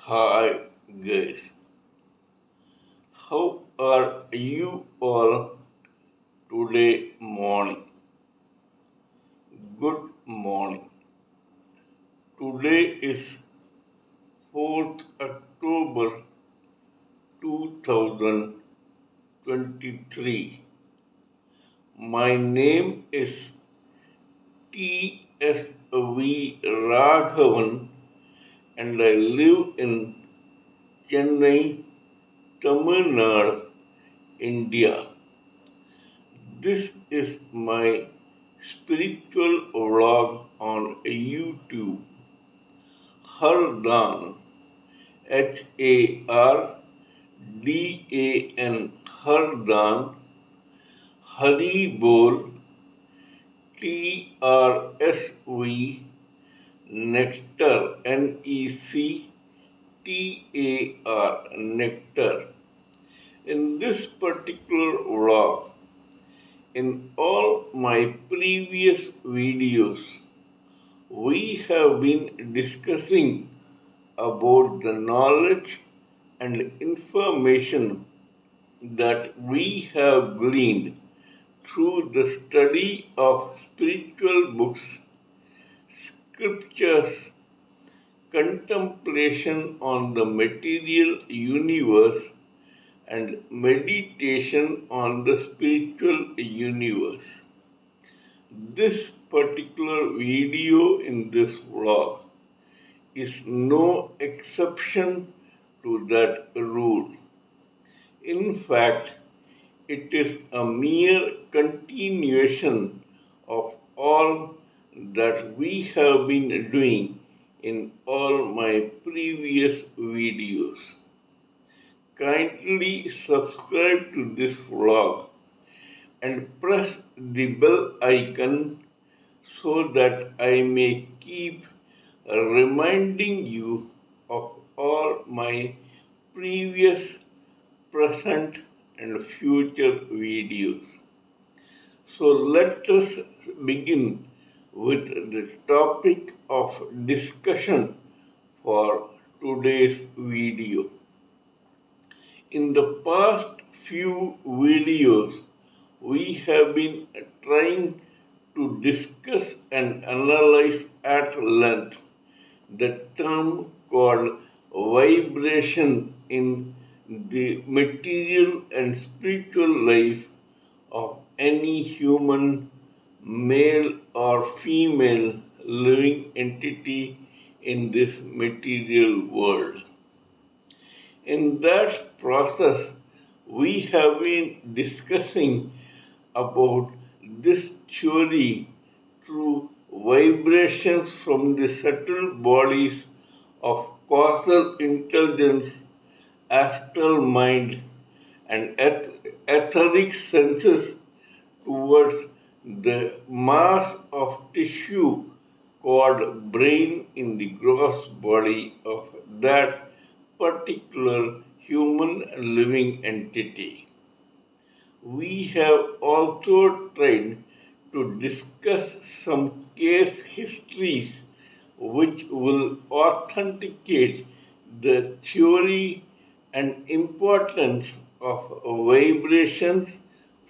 Hi guys, how are you all today morning? Good morning. Today is 4th October 2023. My name is T.S.V. Raghavan and I live in Chennai, Tamil Nadu, India. This is my spiritual vlog on YouTube. Hardan, Hardan, Hardan, Haribol, TRSV, Nectar, NECTAR, Nectar. In this particular vlog, in all my previous videos, we have been discussing about the knowledge and information that we have gleaned through the study of spiritual books, scriptures, contemplation on the material universe, and meditation on the spiritual universe. This particular video in this vlog is no exception to that rule. In fact, it is a mere continuation of all that we have been doing in all my previous videos. Kindly subscribe to this vlog and press the bell icon so that I may keep reminding you of all my previous, present, and future videos. So let us begin with the topic of discussion for today's video. In the past few videos, we have been trying to discuss and analyze at length the term called vibration in the material and spiritual life of any human, male or female, living entity in this material world. In that process, we have been discussing about this theory through vibrations from the subtle bodies of causal intelligence, astral mind, and etheric senses towards the mass of tissue called brain in the gross body of that particular human living entity. We have also tried to discuss some case histories which will authenticate the theory and importance of vibrations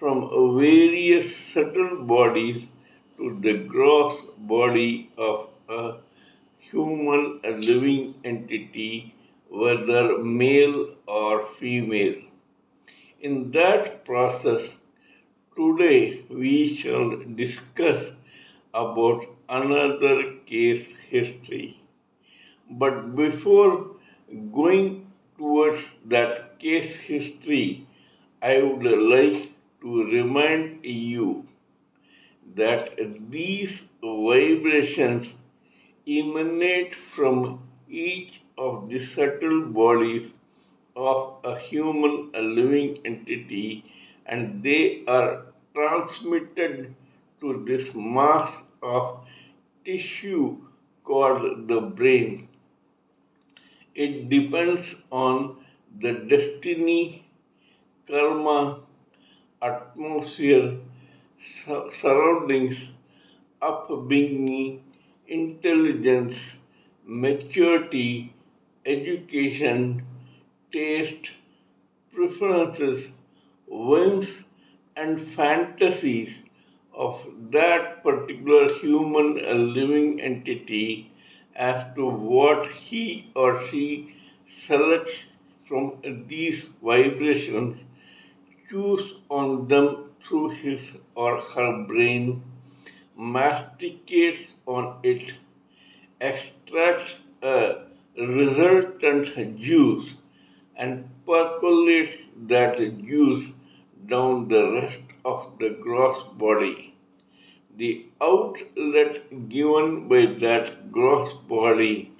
from various subtle bodies to the gross body of a human living entity, whether male or female. In that process, today we shall discuss about another case history. But before going towards that case history, I would like to remind you that these vibrations emanate from each of the subtle bodies of a human living entity and they are transmitted to this mass of tissue called the brain. It depends on the destiny, karma, atmosphere, surroundings, upbringing, intelligence, maturity, education, taste, preferences, whims, and fantasies of that particular human living entity as to what he or she selects from these vibrations, chews on them through his or her brain, masticates on it, extracts a resultant juice, and percolates that juice down the rest of the gross body. The outlet given by that gross body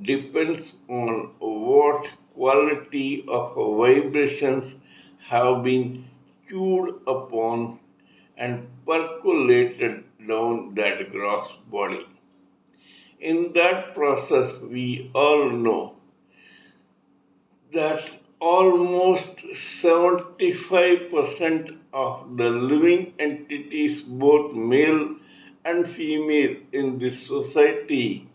depends on what quality of vibrations have been chewed upon and percolated down that gross body. In that process, we all know that almost 75% of the living entities, both male and female, in this society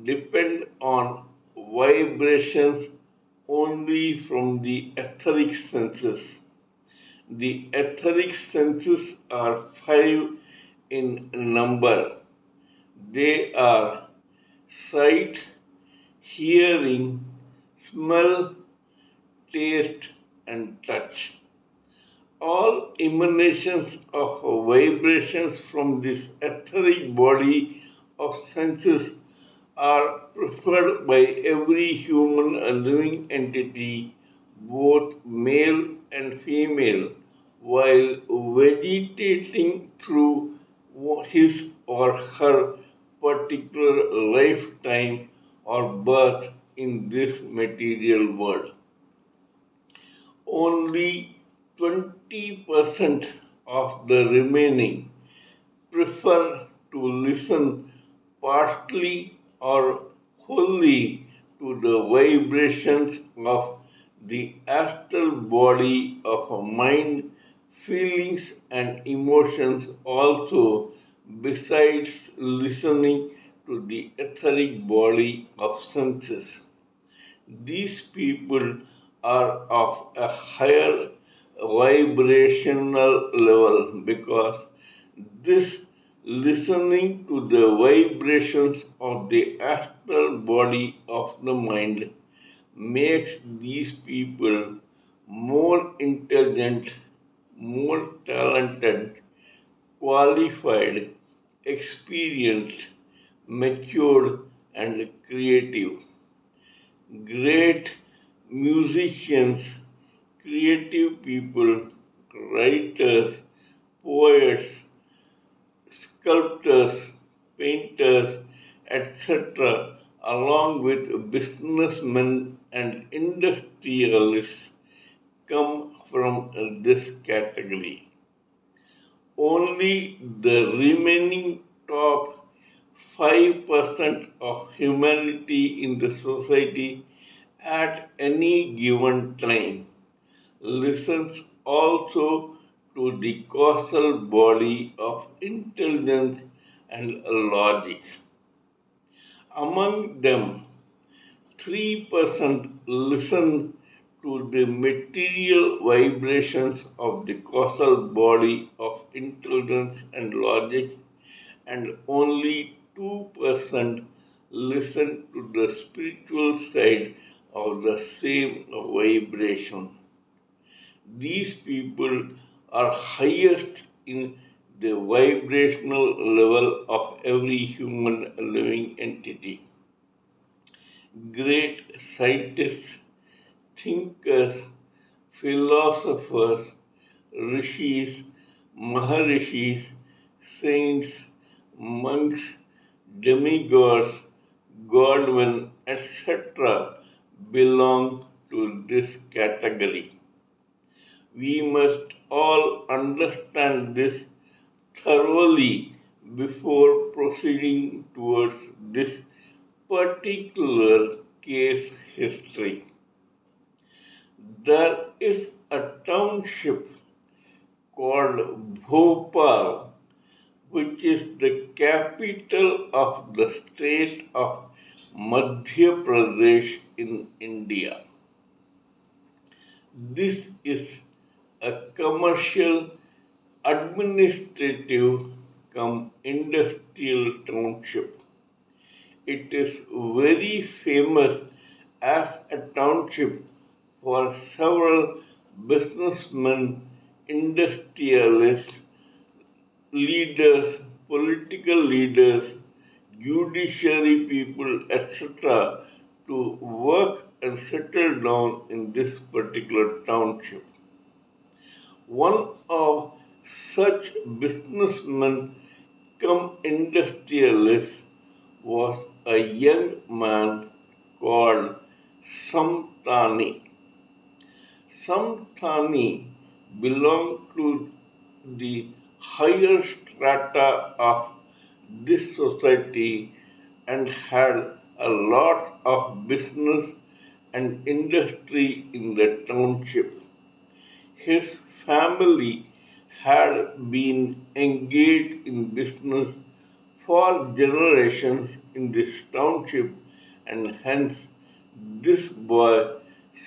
depend on vibrations only from the etheric senses. The etheric senses are five in number. They are sight, hearing, smell, taste, and touch. All emanations of vibrations from this etheric body of senses are preferred by every human living entity, both male and female, while vegetating through his or her particular lifetime or birth in this material world. Only 20% of the remaining prefer to listen partly or wholly to the vibrations of the astral body of a mind, feelings, and emotions, also, besides listening to the etheric body of senses. These people are of a higher vibrational level because this listening to the vibrations of the astral body of the mind makes these people more intelligent, more talented, qualified, experienced, matured, and creative. Great musicians, creative people, writers, poets, sculptors, painters, etc., along with businessmen and industrialists, come from this category. Only the remaining top 5% of humanity in the society at any given time listens also to the causal body of intelligence and logic. Among them, 3% listen to the material vibrations of the causal body of intelligence and logic, and only 2% listen to the spiritual side of the same vibration. These people are highest in the vibrational level of every human living entity. Great scientists, thinkers, philosophers, rishis, maharishis, saints, monks, demigods, godmen, etc. belong to this category. We must all understand this thoroughly before proceeding towards this particular case history. There is a township called Bhopal, which is the capital of the state of Madhya Pradesh, in India. This is a commercial, administrative, industrial township. It is very famous as a township for several businessmen, industrialists, leaders, political leaders, judiciary people, etc., to work and settle down in this particular township. One of such businessmen come industrialist was a young man called Samtani. Samtani belonged to the higher strata of this society and had a lot of business and industry in the township. His family had been engaged in business for generations in this township, and hence this boy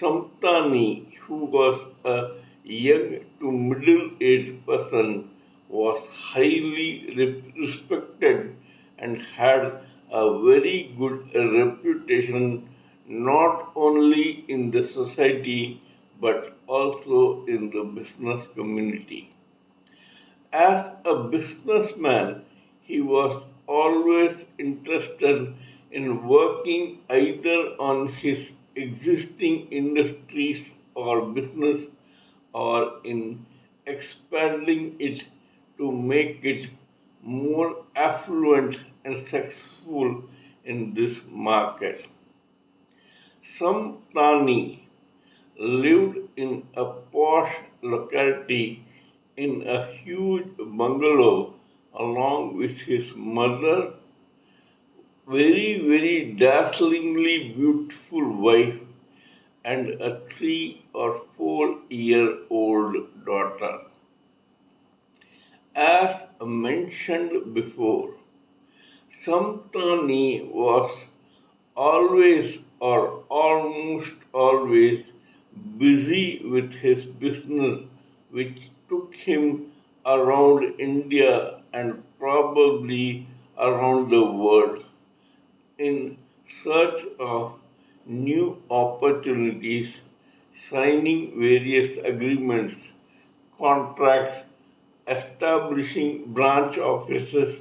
Samtani, who was a young to middle aged person, was highly respected and had a very good reputation not only in the society but also in the business community. As a businessman, he was always interested in working either on his existing industries or business or in expanding it to make it more affluent and successful in this market. Some Tani lived in a posh locality in a huge bungalow along with his mother, very dazzlingly beautiful wife, and a 3 or 4 year old daughter. As mentioned before, Samtani was always or almost always busy with his business, which took him around India and probably around the world in search of new opportunities, signing various agreements, contracts, establishing branch offices,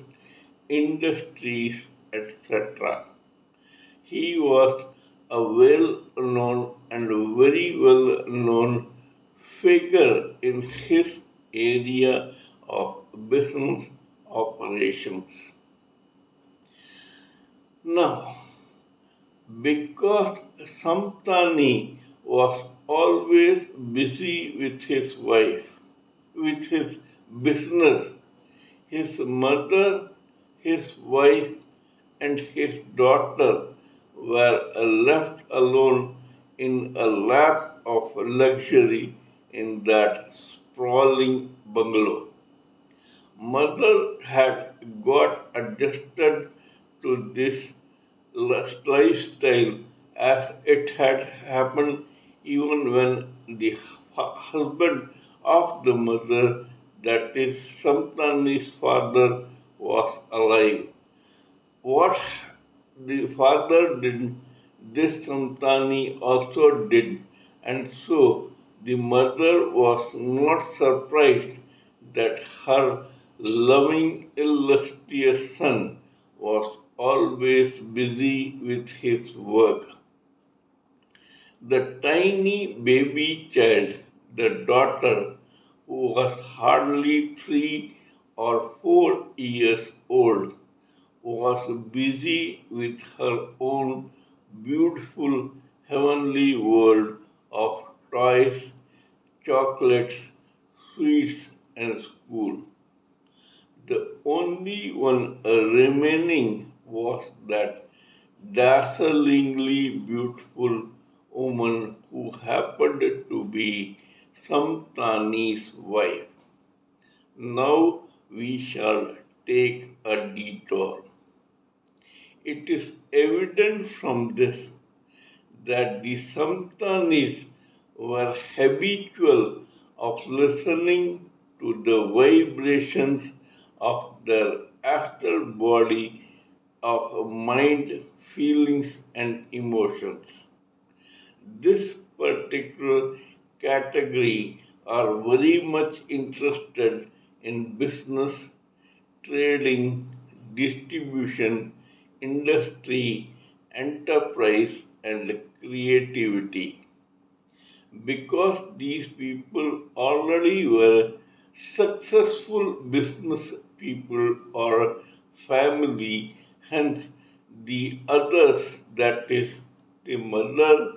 industries, etc. He was a well known and very well known figure in his area of business operations. Now, because Samtani was always busy with his wife, with his business, his mother, his wife, and his daughter were left alone in a lap of luxury in that sprawling bungalow. Mother had got adjusted to this lifestyle as it had happened even when the husband of the mother, that is Samtani's father, was alive. What the father did, this Samtani also did, and so the mother was not surprised that her loving, illustrious son was always busy with his work. The tiny baby child, the daughter, who was hardly 3 or 4 years old, was busy with her own beautiful heavenly world of toys, chocolates, sweets, and school. The only one remaining was that dazzlingly beautiful woman who happened to be Samtani's wife. Now we shall take a detour. It is evident from this that the Samtanis were habitual of listening to the vibrations of their astral body of mind, feelings, and emotions. This particular category are very much interested in business, trading, distribution, industry, enterprise, and creativity. Because these people already were successful business people or family, hence the others, that is, the mother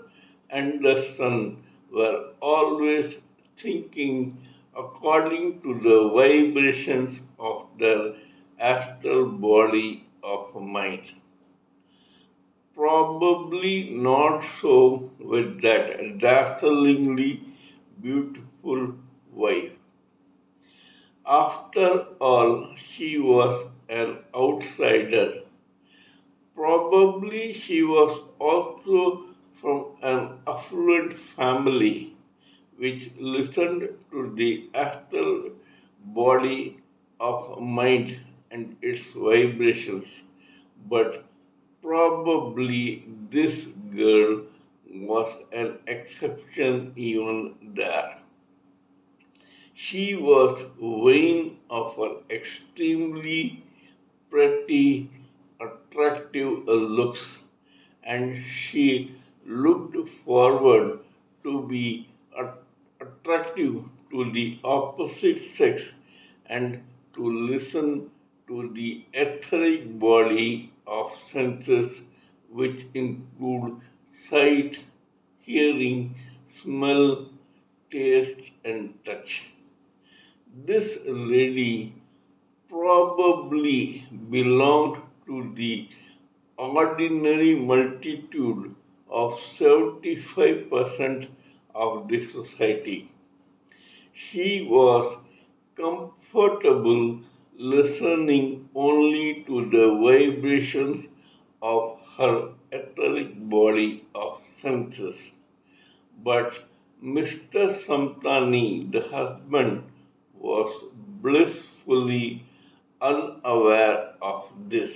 and the son, were always thinking according to the vibrations of their astral body of mind. Probably not so with that dazzlingly beautiful wife. After all, she was an outsider. Probably she was also from an affluent family which listened to the astral body of mind and its vibrations. But probably this girl was an exception even there. She was vain of her extremely pretty, attractive looks, and she looked forward to be attractive to the opposite sex and to listen to the etheric body of senses, which include sight, hearing, smell, taste, and touch. This lady probably belonged to the ordinary multitude of 75% of the society. She was comfortable listening only to the vibrations of her etheric body of senses. But Mr. Samtani, the husband, was blissfully unaware of this.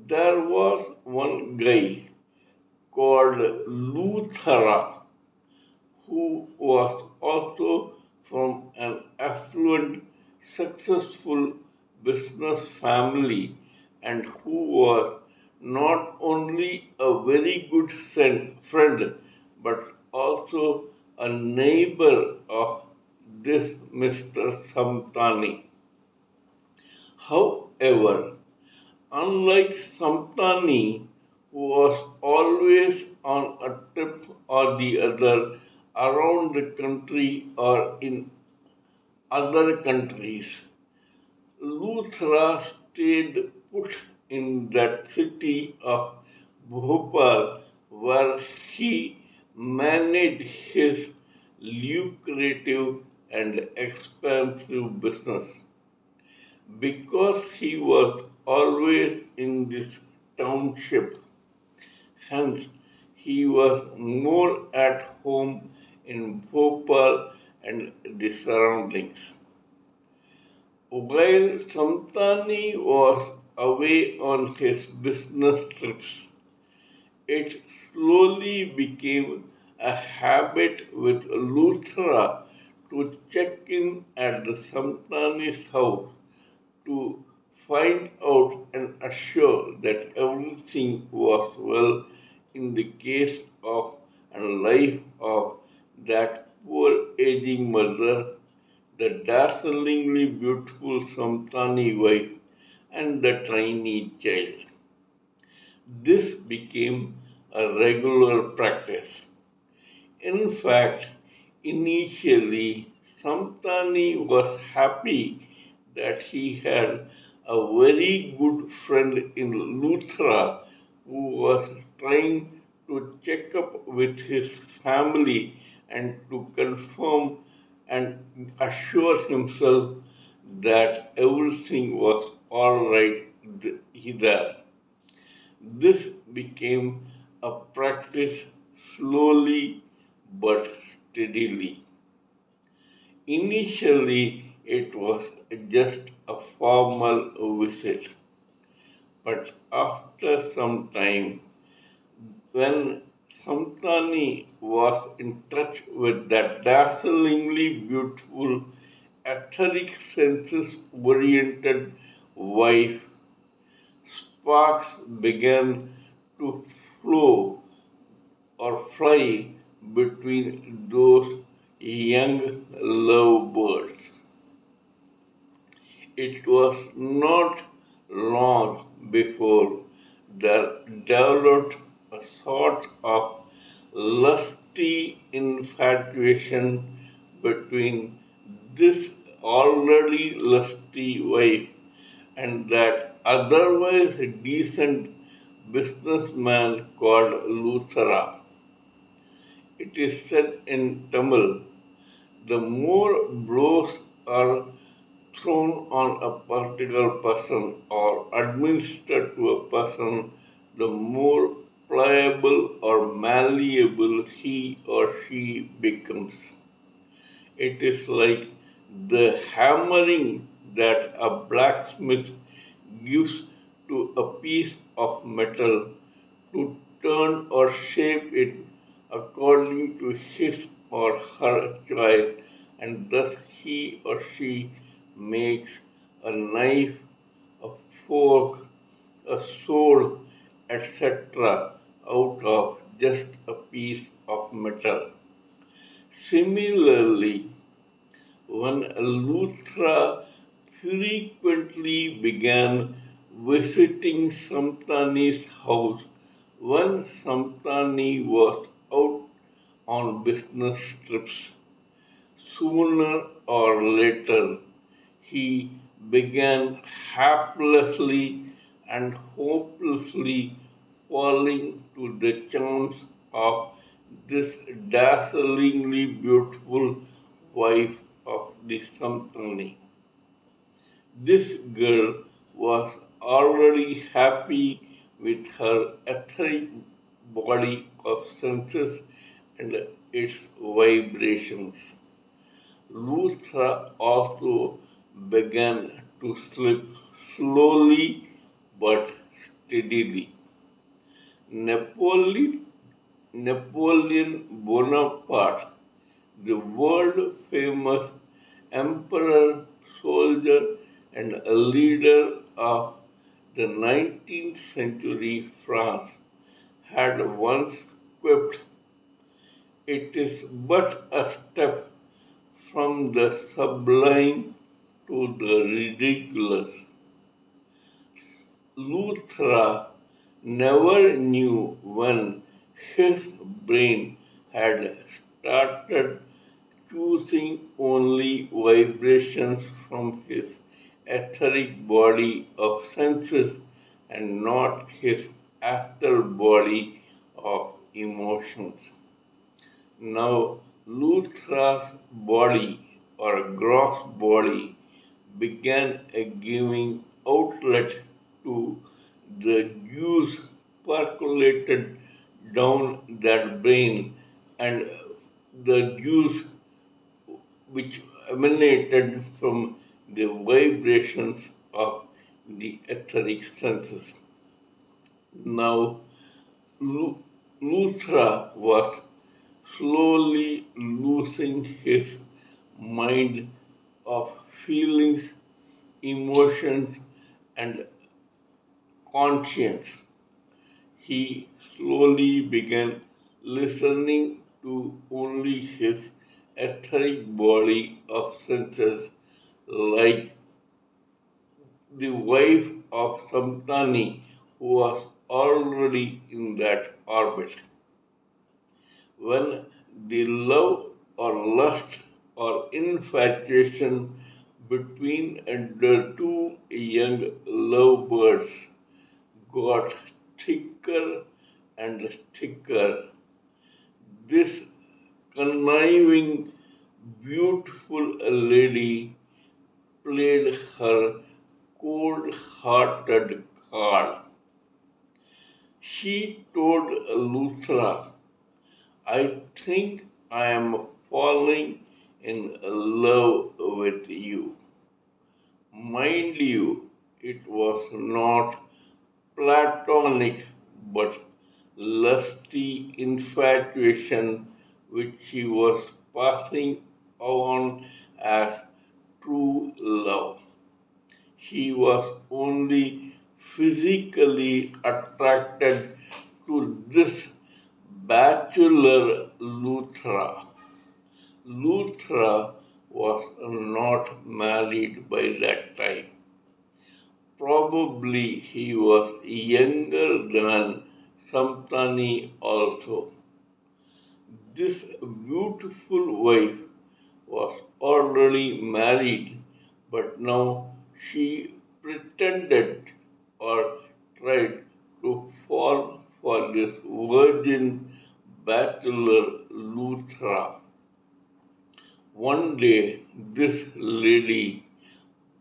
There was one guy called Luthara who was also from an affluent, successful business family and who was not only a very good friend but also a neighbor of this Mr. Samtani. However, unlike Samtani, who was always on a trip or the other around the country or in other countries, Luthra stayed put in that city of Bhopal where he managed his lucrative and expensive business. Because he was always in this township, hence he was more at home in Bhopal and the surroundings. While Samtani was away on his business trips, it slowly became a habit with Luthra to check in at the Samtani's house to find out and assure that everything was well in the case of and life of that poor aging mother, the dazzlingly beautiful Samtani wife, and the tiny child. This became a regular practice. In fact, initially, Samtani was happy that he had a very good friend in Luthra who was trying to check up with his family and to confirm and assure himself that everything was all right there. This became a practice slowly but steadily. Initially, it was just a formal visit, but after some time, when Samtani was in touch with that dazzlingly beautiful, etheric senses oriented wife, sparks began to flow or fly between those young lovebirds. It was not long before there developed a sort of lusty infatuation between this already lusty wife and that otherwise decent businessman called Luthra. It is said in Tamil, the more blows are thrown on a particular person or administered to a person, the more pliable or malleable he or she becomes. It is like the hammering that a blacksmith gives to a piece of metal to turn or shape it according to his or her choice, and thus he or she makes a knife, a fork, a sword, etc., out of just a piece of metal. Similarly, when Luthra frequently began visiting Samtani's house when Samtani was out on business trips. Sooner or later, he began haplessly and hopelessly falling to the charms of this dazzlingly beautiful wife of the Samtani. This girl was already happy with her etheric body of senses and its vibrations. Luthra also began to slip slowly but steadily. Napoleon, Napoleon Bonaparte, the world famous emperor, soldier, and a leader of the 19th century France, had once quipped, "It is but a step from the sublime to the ridiculous." Luthra never knew when his brain had started choosing only vibrations from his etheric body of senses and not his astral body of emotions. Now, Luthra's body or gross body began a giving outlet to the juice percolated down that brain and the juice which emanated from the vibrations of the etheric senses. Now, Luthra was slowly losing his mind of feelings, emotions, and conscience. He slowly began listening to only his etheric body of senses, like the wife of Samtani, who was already in that orbit. When the love or lust or infatuation between the two young lovebirds got thicker and thicker, this conniving, beautiful lady played her cold hearted card. She told Luthra, I think I am falling in love with you. Mind you, it was not platonic but lusty infatuation which she was passing on as true love. He was only physically attracted to this bachelor Luthra. Luthra was not married by that time. Probably he was younger than Samtani also. This beautiful wife was already married, but now she pretended or tried to fall for this virgin bachelor Luthra. One day, this lady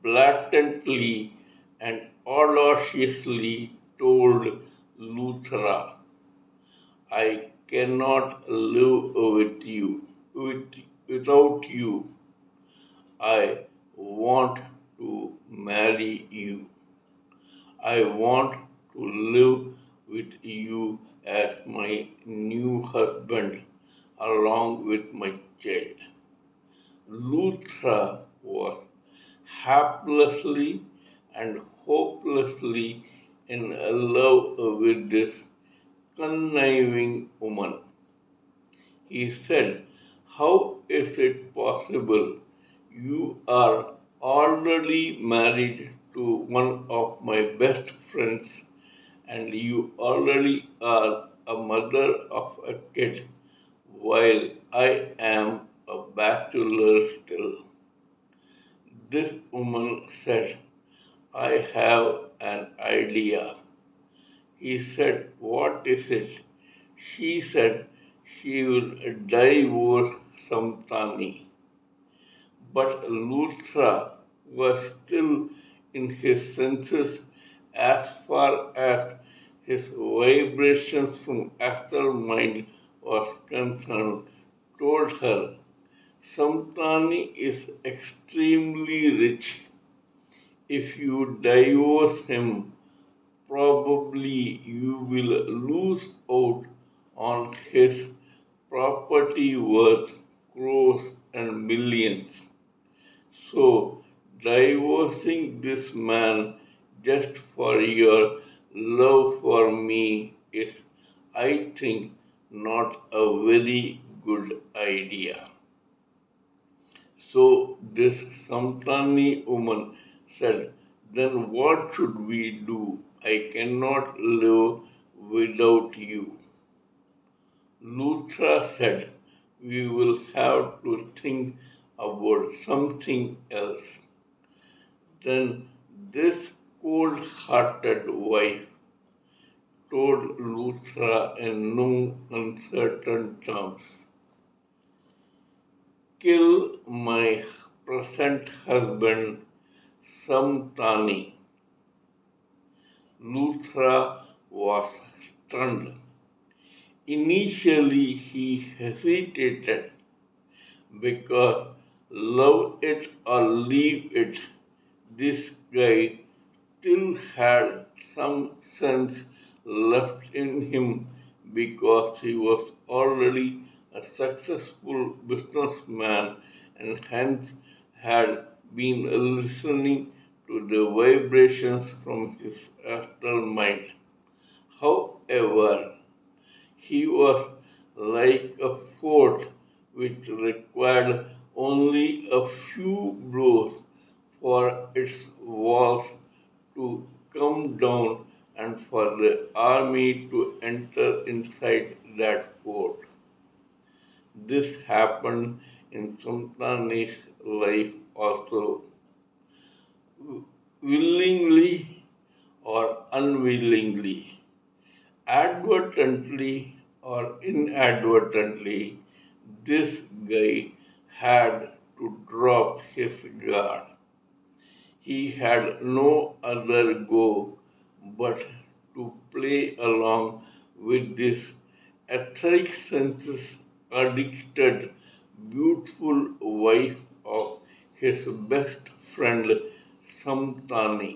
blatantly and audaciously told Luthra, I cannot live with, without you. I want to marry you. I want to live with you as my new husband along with my child. Luthra was haplessly and hopelessly in love with this conniving woman. He said, how is it possible you are already married to one of my best friends and you already are a mother of a kid while I am a bachelor still? This woman said, I have an idea. He said, what is it? She said she will divorce Samtani. But Luthra was still in his senses as far as his vibrations from astral mind was concerned, told her, Samtani is extremely rich. If you divorce him, probably you will lose out on his property worth crores and millions. So, divorcing this man just for your love for me is, I think, not a very good idea. So, this Samtani woman said, then what should we do? I cannot live without you. Luthra said, we will have to think about something else. Then this cold-hearted wife told Luthra in no uncertain terms, kill my present husband Samtani. Luthra was stunned. Initially he hesitated because love it or leave it, this guy still had some sense left in him because he was already a successful businessman and hence had been listening to the vibrations from his astral mind. However, he was like a fort which required only a few blows for its walls to come down and for the army to enter inside that fort. This happened in Sultani's life also, willingly or unwillingly, advertently or inadvertently, this guy had to drop his guard. He had no other go but to play along with this etheric senses addicted, beautiful wife of his best friend Samtani.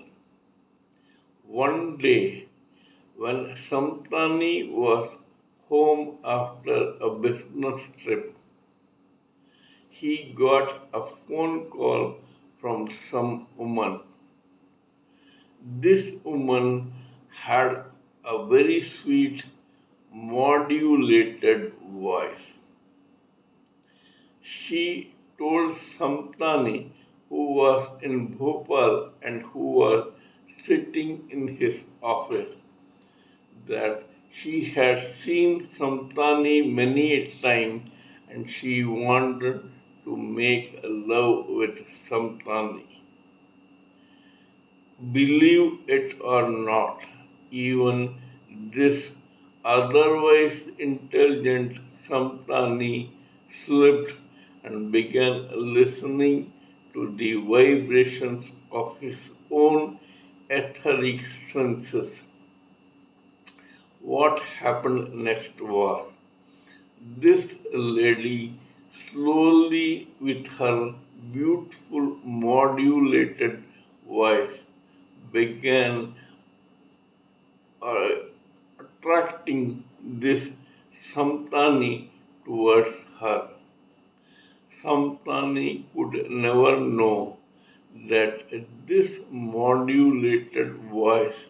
One day, when Samtani was home after a business trip, he got a phone call from some woman. This woman had a very sweet, modulated voice. She told Samtani, who was in Bhopal and who was sitting in his office, that she had seen Samtani many a time and she wanted to make love with Samtani. Believe it or not, even this otherwise intelligent Samtani slipped and began listening to the vibrations of his own etheric senses. What happened next was this lady slowly, with her beautiful modulated voice, began uh, attracting this Samtani towards her. Samtani could never know that this modulated voice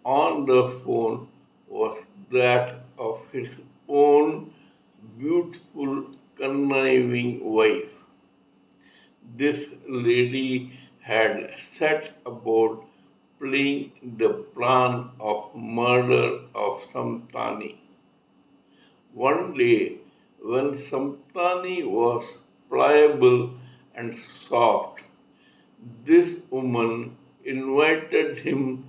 on the phone was that of his own beautiful, conniving wife. This lady had set about playing the plan of murder of Samtani. One day, when Samtani was pliable and soft, this woman invited him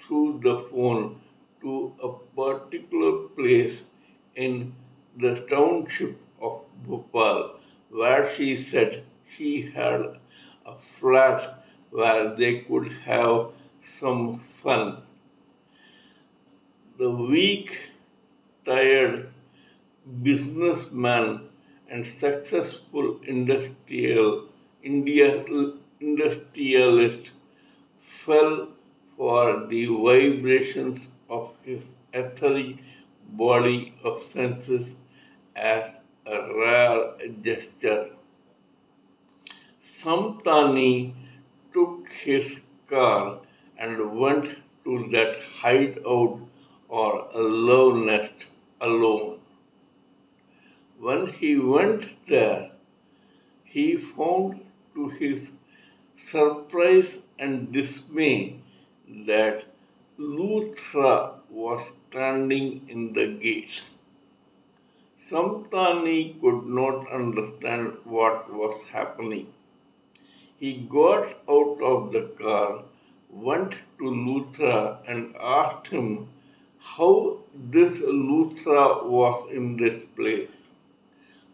through the phone to a particular place in the township of Bhopal, where she said she had a flat where they could have some fun. The weak, tired businessman and successful industrialist fell for the vibrations of his etheric body of senses as a rare gesture. Samtani took his car and went to that hideout or a love nest alone. When he went there, he found to his surprise and dismay that Luthra was standing in the gate. Samtani could not understand what was happening. He got out of the car, went to Luthra and asked him how this Luthra was in this place.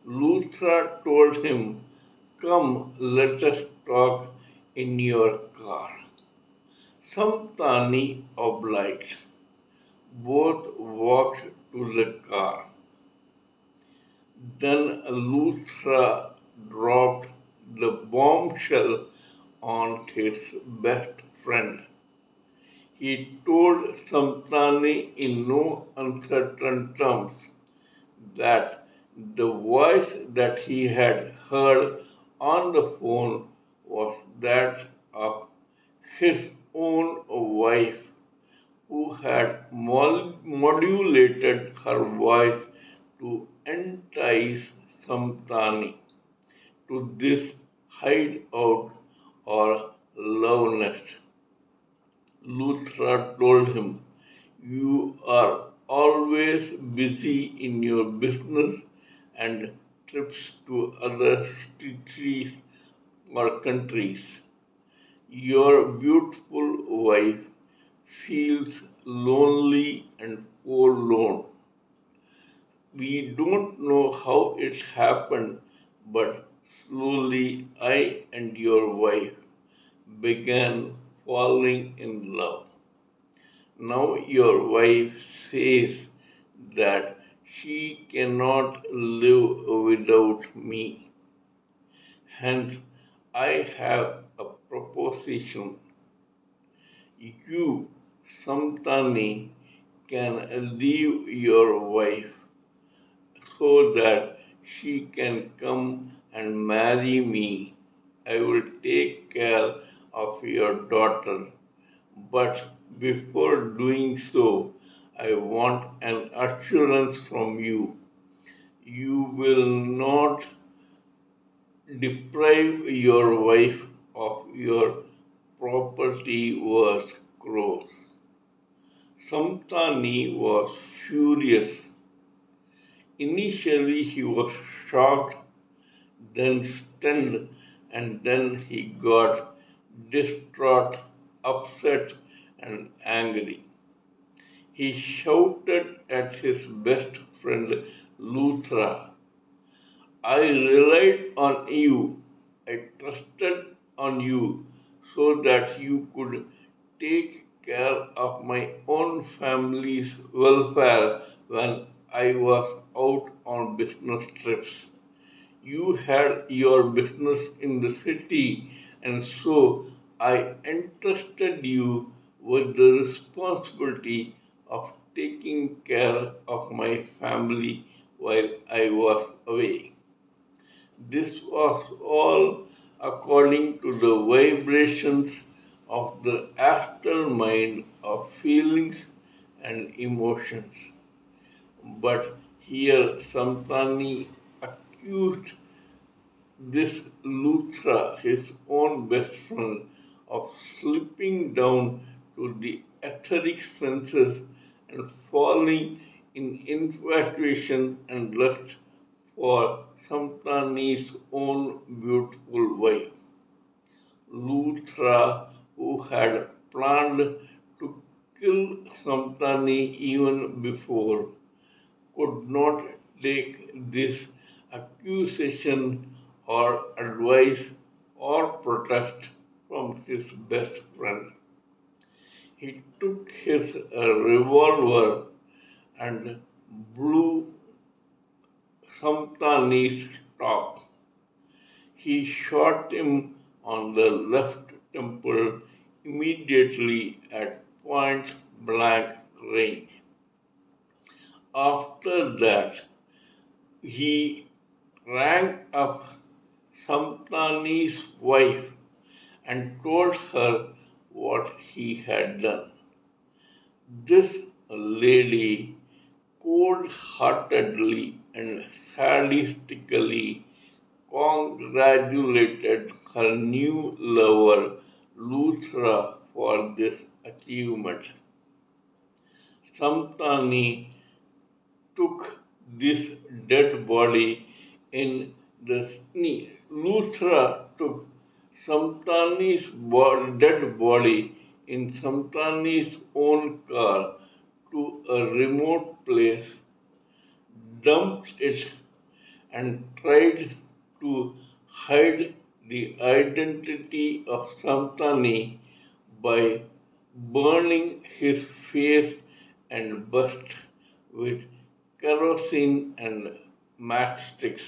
Luthra told him, "Come, let us talk in your car." Samtani obliged. Both walked to the car. Then Luthra dropped the bombshell on his best friend. He told Samtani in no uncertain terms that the voice that he had heard on the phone was that of his own wife, who had modulated her voice to entice Samtani to this hideout or love nest. Luthra told him, "You are always busy in your business and trips to other cities or countries. Your beautiful wife feels lonely and forlorn. We don't know how it happened, but slowly I and your wife began falling in love. Now your wife says that she cannot live without me. Hence, I have a proposition. You, Samtani, can leave your wife so that she can come and marry me. I will take care of your daughter, but before doing so, I want an assurance from you. You will not deprive your wife of your property worth crores. Samtani was furious. Initially, he was shocked, then stunned, and then he got distraught, upset, and angry. He shouted at his best friend Luthra, I relied on you, I trusted on you so that you could take care of my own family's welfare when I was out on business trips. You had your business in the city, and so I entrusted you with the responsibility of taking care of my family while I was away. This was all according to the vibrations of the astral mind of feelings and emotions. But here Samtani accused this Luthra, his own best friend, of slipping down to the etheric senses and falling in infatuation and lust for Samtani's own beautiful wife. Luthra, who had planned to kill Samtani even before, could not take this accusation or advice or protest from his best friend. He took his revolver and blew Samtani's top. He shot him on the left temple immediately at point blank range. After that, he rang up Samtani's wife and told her what he had done. This lady cold heartedly and sadistically congratulated her new lover Luthra for this achievement. Samtani took this dead body in the knee. Luthra took Samtani's dead body in Samtani's own car to a remote place, dumped it, and tried to hide the identity of Samtani by burning his face and bust with kerosene and matchsticks.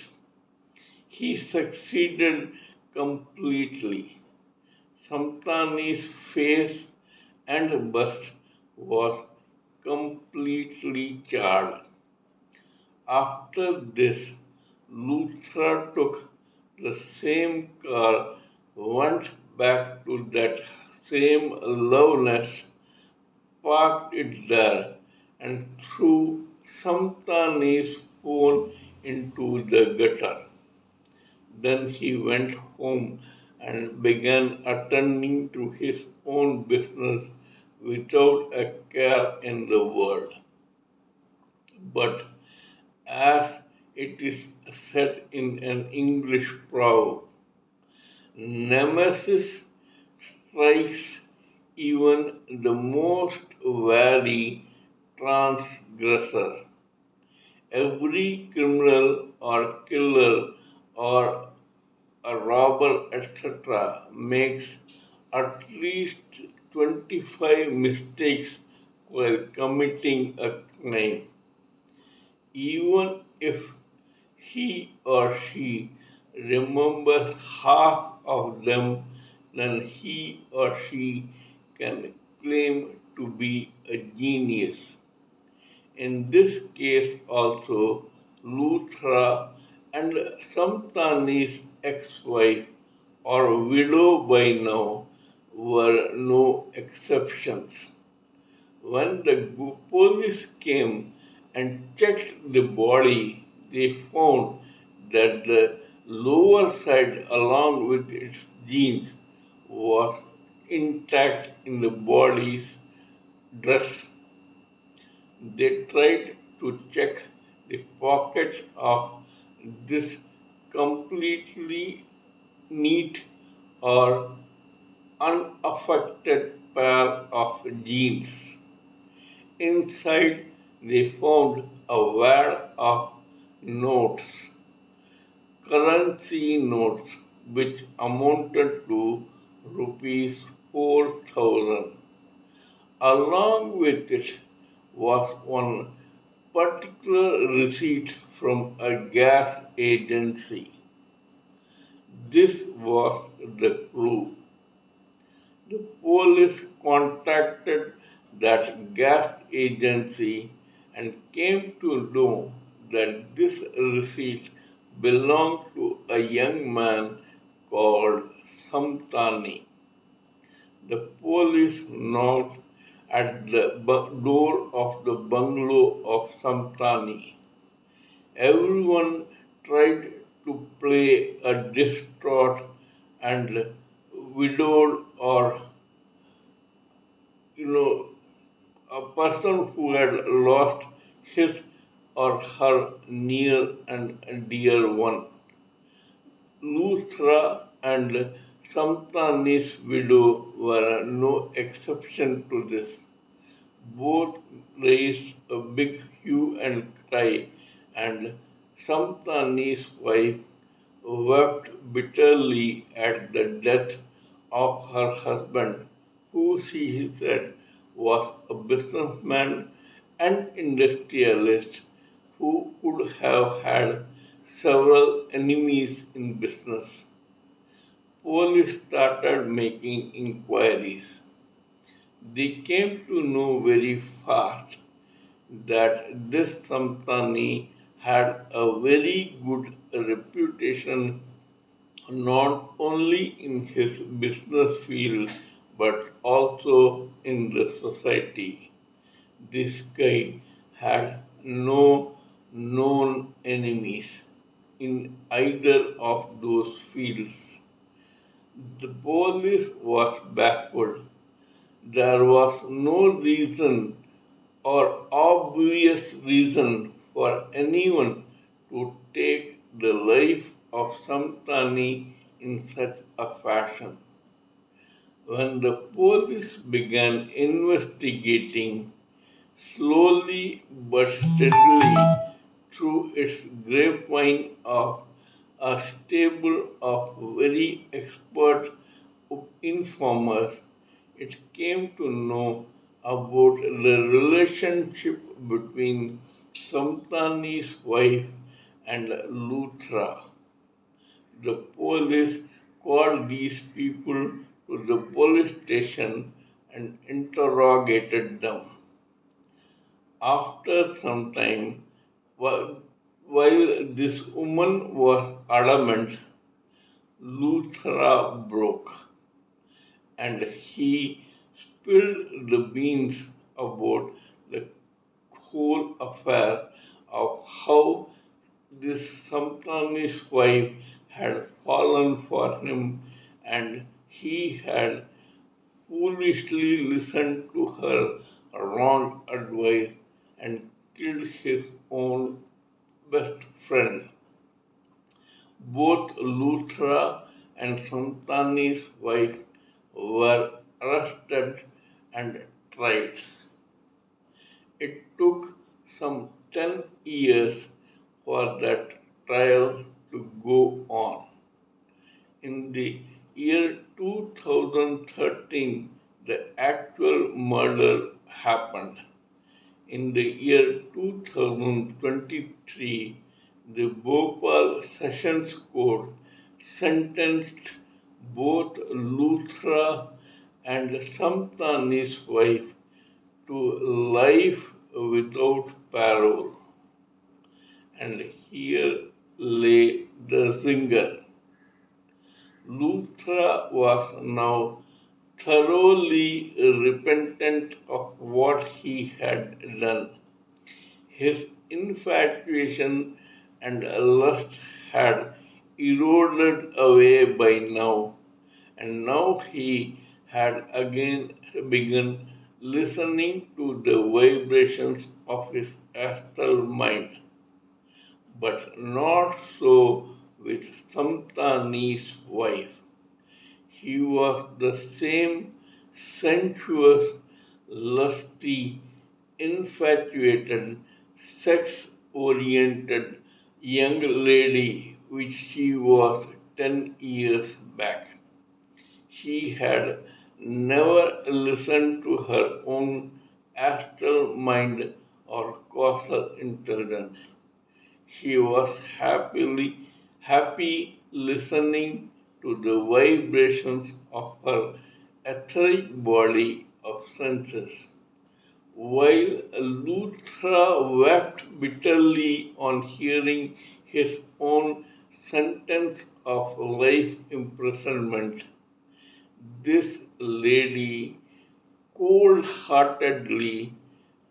He succeeded completely. Samtani's face and bust was completely charred. After this, Luthra took the same car, went back to that same love nest, parked it there, and threw Samtani's phone into the gutter. Then he went home and began attending to his own business without a care in the world. But as it is said in an English proverb, Nemesis strikes even the most wary transgressor. Every criminal or killer or a robber, etc., makes at least 25 mistakes while committing a crime, even if he or she remembers half of them, then he or she can claim to be a genius. In this case also, Luthra and Samtani's ex-wife or widow by now were no exceptions. When the police came and checked the body, they found that the lower side, along with its jeans, was intact in the body's dress. They tried to check the pockets of this completely neat or unaffected pair of jeans. Inside, they found a wad of notes, currency notes, which amounted to rupees 4,000. Along with it was one particular receipt from a gas agency. This was the clue. The police contacted that gas agency and came to know that this receipt belonged to a young man called Samtani. The police knocked at the door of the bungalow of Samtani. Everyone tried to play a distraught and widowed or you know a person who had lost his or her near and dear one. Luthra and Samtani's widow were no exception to this. Both raised a big hue and cry, and Samtani's wife wept bitterly at the death of her husband, who she said was a businessman and industrialist who could have had several enemies in business. Police started making inquiries. They came to know very fast that this Samtani had a very good reputation not only in his business field but also in the society. This guy had no known enemies in either of those fields. The police was baffled. There was no reason or obvious reason for anyone to take the life of Samtani in such a fashion. When the police began investigating, slowly but steadily, through its grapevine of a stable of very expert informers, it came to know about the relationship between Samtani's wife and Luthra. The police called these people to the police station and interrogated them. After some time, while this woman was adamant, Luthra broke, and he spilled the beans about the whole affair of how this Samtani's wife had fallen for him and he had foolishly listened to her wrong advice and killed his own best friend. Both Luthra and Samtani's wife were arrested and tried. It took some 10 years for that trial to go on. In the year 2013, the actual murder happened. the year 2023, the Bhopal Sessions Court sentenced both Luthra and Samtani's wife to life without parole. And here lay the zinger. Luthra was now thoroughly repentant of what he had done. His infatuation and lust had eroded away by now, and now he had again begun listening to the vibrations of his astral mind. But not so with Samtani's wife. He was the same sensuous, lusty, infatuated, sex oriented young lady which she was 10 years back. She had never listened to her own astral mind or causal intelligence. She was happy listening to the vibrations of her etheric body of senses. While Luthra wept bitterly on hearing his own sentence of life imprisonment, this lady cold heartedly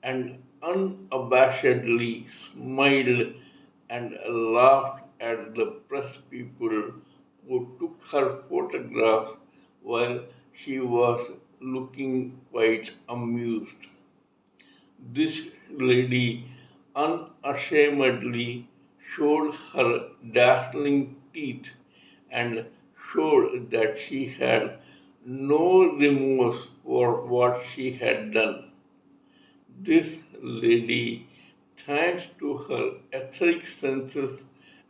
and unabashedly smiled and laughed at the press people who took her photographs while she was looking quite amused. This lady unashamedly showed her dazzling teeth and showed that she had no remorse for what she had done. This lady, thanks to her etheric senses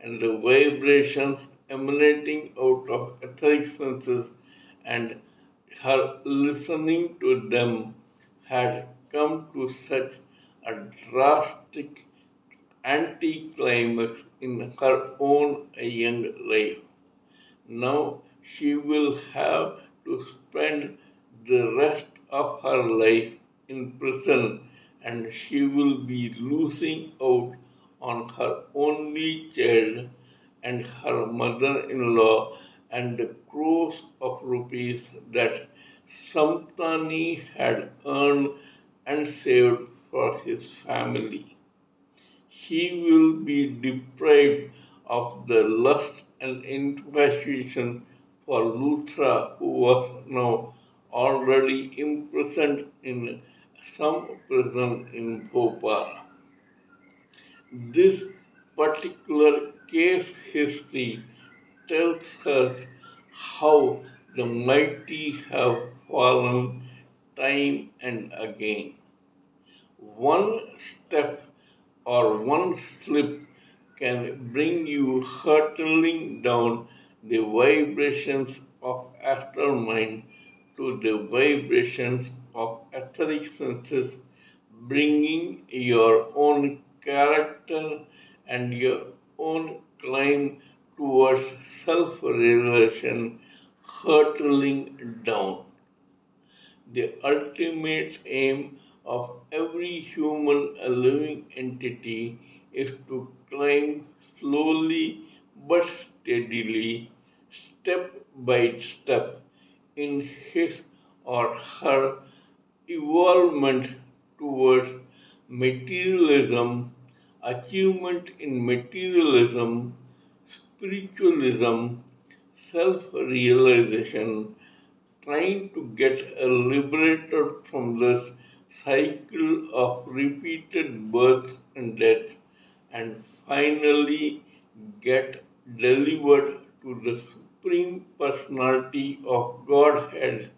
and the vibrations emanating out of etheric senses and her listening to them, had come to such a drastic anticlimax in her own young life. Now she will have to spend the rest of her life in prison, and she will be losing out on her only child and her mother in law and the crores of rupees that Samtani had earned and saved for his family. He will be deprived of the lust and infatuation for Luthra, who was now already imprisoned in some prison in Bhopal. This particular case history tells us how the mighty have fallen time and again. One step or one slip can bring you hurtling down the vibrations of astral mind to the vibrations of etheric senses, bringing your own character and your own climb towards self realization hurtling down. The ultimate aim of every human living entity is to climb slowly but steadily, step by step, in his or her evolvement towards materialism, achievement in materialism, spiritualism, self realization, trying to get liberated from this cycle of repeated births and deaths and finally get delivered to the Supreme Personality of Godhead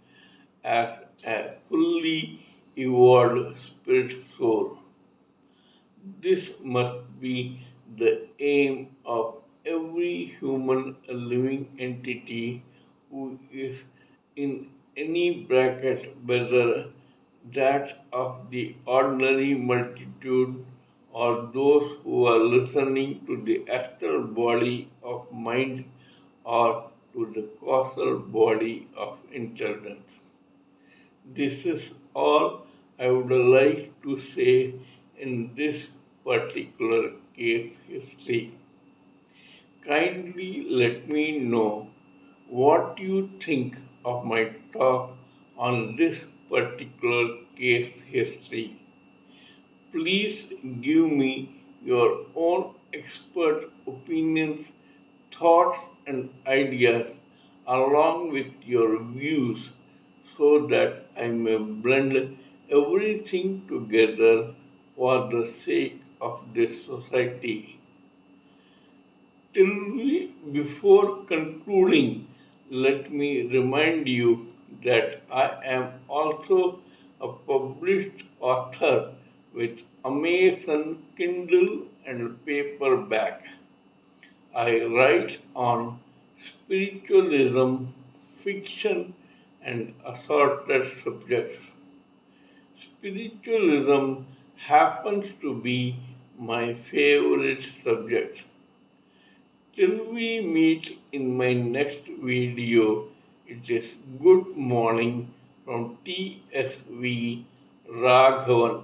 as a fully evolved spirit soul. This must be the aim of every human living entity who is in any bracket, whether that of the ordinary multitude or those who are listening to the astral body of mind or to the causal body of intelligence. This is all I would like to say in this particular case history. Kindly let me know what you think of my talk on this particular case history. Please give me your own expert opinions, thoughts, and ideas along with your views so that I may blend everything together for the sake of this society. Before concluding, let me remind you that I am also a published author with Amazon Kindle and paperback. I write on spiritualism, fiction, and assorted subjects. Spiritualism happens to be my favorite subject. Till we meet in my next video, it is good morning from TSV Raghavan.